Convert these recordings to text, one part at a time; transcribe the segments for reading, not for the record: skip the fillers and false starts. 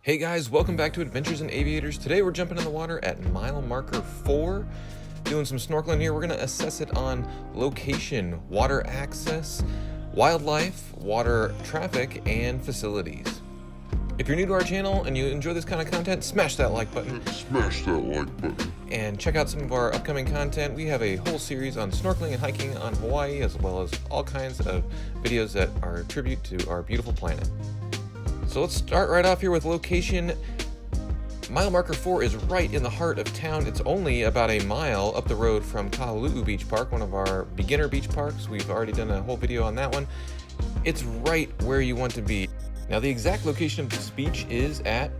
Hey guys, welcome back to Adventures in Aviators. Today we're jumping in the water at mile marker 4, doing some snorkeling here. We're going to assess it on location, water access, wildlife, water traffic, and facilities. If you're new to our channel and you enjoy this kind of content, smash that like button. And check out some of our upcoming content. We have a whole series on snorkeling and hiking on Hawaii, as well as all kinds of videos that are a tribute to our beautiful planet. So let's start right off here with location. Mile marker 4 is right in the heart of town. It's only about a mile up the road from Kahului Beach Park, one of our beginner beach parks. We've already done a whole video on that one. It's right where you want to be. Now the exact location of this beach is at,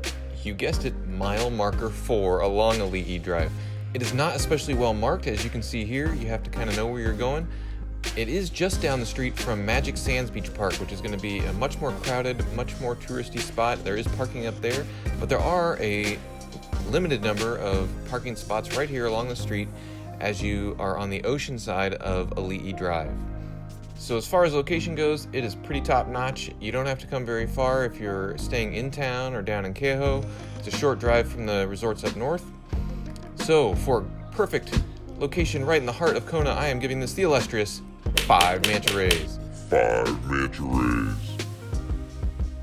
you guessed it, mile marker 4 along Ali'i Drive. It is not especially well marked, as you can see here. You have to kind of know where you're going. It is just down the street from Magic Sands Beach Park, which is going to be a much more crowded, much more touristy spot. There is parking up there, but there are a limited number of parking spots right here along the street as you are on the ocean side of Ali'i Drive. So as far as location goes, it is pretty top notch. You don't have to come very far if you're staying in town or down in Keho. It's a short drive from the resorts up north. So for perfect location right in the heart of Kona, I am giving this the illustrious 5 manta rays. 5 manta rays.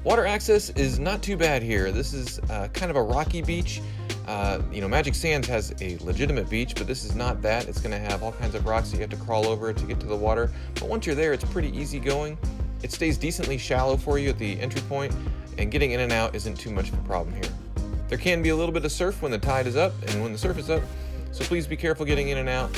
Water access is not too bad here. This is kind of a rocky beach. Magic Sands has a legitimate beach, but this is not that. It's going to have all kinds of rocks that you have to crawl over to get to the water. But once you're there, it's pretty easy going. It stays decently shallow for you at the entry point, and getting in and out isn't too much of a problem here. There can be a little bit of surf when the tide is up and when the surf is up, so please be careful getting in and out.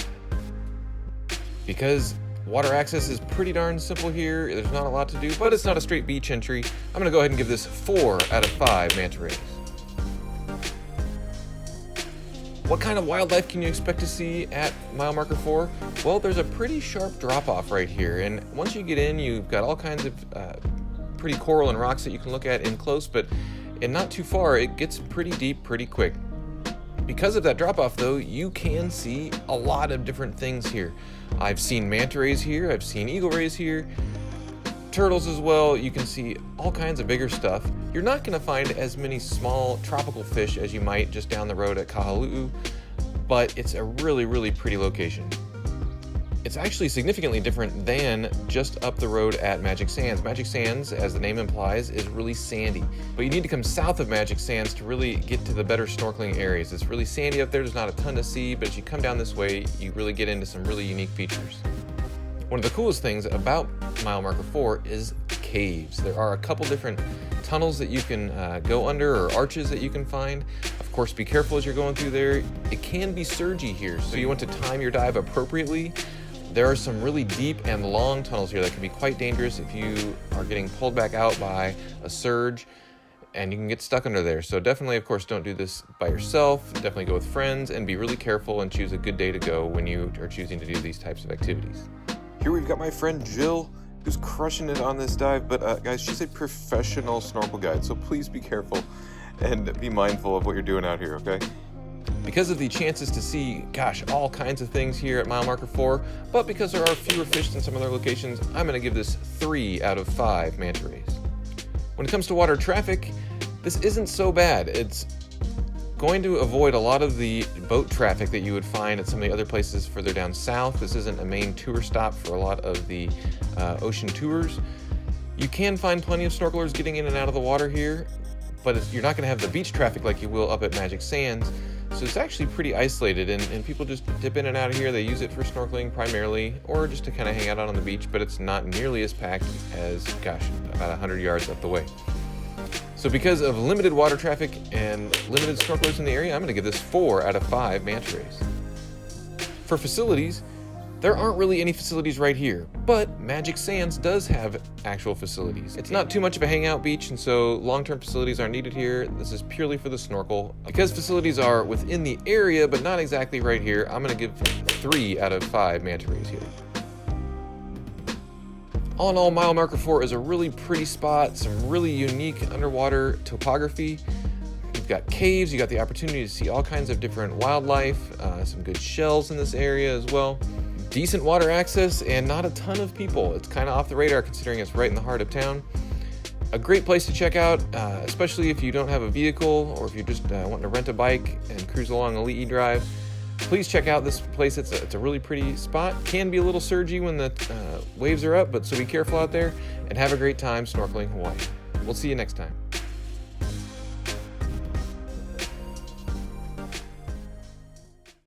Because water access is pretty darn simple here. There's not a lot to do, but it's not a straight beach entry. I'm going to go ahead and give this 4 out of 5 manta rays. What kind of wildlife can you expect to see at mile marker 4? Well, there's a pretty sharp drop-off right here, and once you get in, you've got all kinds of pretty coral and rocks that you can look at in close, but not too far. It gets pretty deep pretty quick. Because of that drop-off, though, you can see a lot of different things here. I've seen manta rays here, I've seen eagle rays here, turtles as well. You can see all kinds of bigger stuff. You're not going to find as many small tropical fish as you might just down the road at Kahului, but it's a really, really pretty location. It's actually significantly different than just up the road at Magic Sands. Magic Sands, as the name implies, is really sandy, but you need to come south of Magic Sands to really get to the better snorkeling areas. It's really sandy up there. There's not a ton to see, but as you come down this way, you really get into some really unique features. One of the coolest things about mile marker 4 is caves. There are a couple different tunnels that you can go under, or arches that you can find. Of course, be careful as you're going through there. It can be surgy here, so you want to time your dive appropriately. There are some really deep and long tunnels here that can be quite dangerous if you are getting pulled back out by a surge, and you can get stuck under there. So definitely, of course, don't do this by yourself. Definitely go with friends, and be really careful and choose a good day to go when you are choosing to do these types of activities. Here we've got my friend Jill, who's crushing it on this dive, but guys, she's a professional snorkel guide, so please be careful and be mindful of what you're doing out here, okay? Because of the chances to see, all kinds of things here at mile marker 4, but because there are fewer fish than some other locations, I'm going to give this 3 out of 5 manta rays. When it comes to water traffic, this isn't so bad. It's going to avoid a lot of the boat traffic that you would find at some of the other places further down south. This isn't a main tour stop for a lot of the ocean tours. You can find plenty of snorkelers getting in and out of the water here, but you're not going to have the beach traffic like you will up at Magic Sands. So it's actually pretty isolated, and people just dip in and out of here. They use it for snorkeling primarily, or just to kind of hang out on the beach, but it's not nearly as packed as, about 100 yards up the way. So because of limited water traffic and limited snorkelers in the area, I'm going to give this 4 out of 5 manta rays. For facilities, there aren't really any facilities right here, but Magic Sands does have actual facilities. It's not too much of a hangout beach, and so long-term facilities aren't needed here. This is purely for the snorkel. Because facilities are within the area, but not exactly right here, I'm going to give 3 out of 5 manta rays here. All in all, mile marker 4 is a really pretty spot, some really unique underwater topography. You've got caves, you got the opportunity to see all kinds of different wildlife, some good shells in this area as well. Decent water access and not a ton of people. It's kind of off the radar considering it's right in the heart of town. A great place to check out, especially if you don't have a vehicle or if you're just wanting to rent a bike and cruise along Ali'i Drive. Please check out this place. It's a really pretty spot. Can be a little surgy when the waves are up, but so be careful out there and have a great time snorkeling Hawaii. We'll see you next time.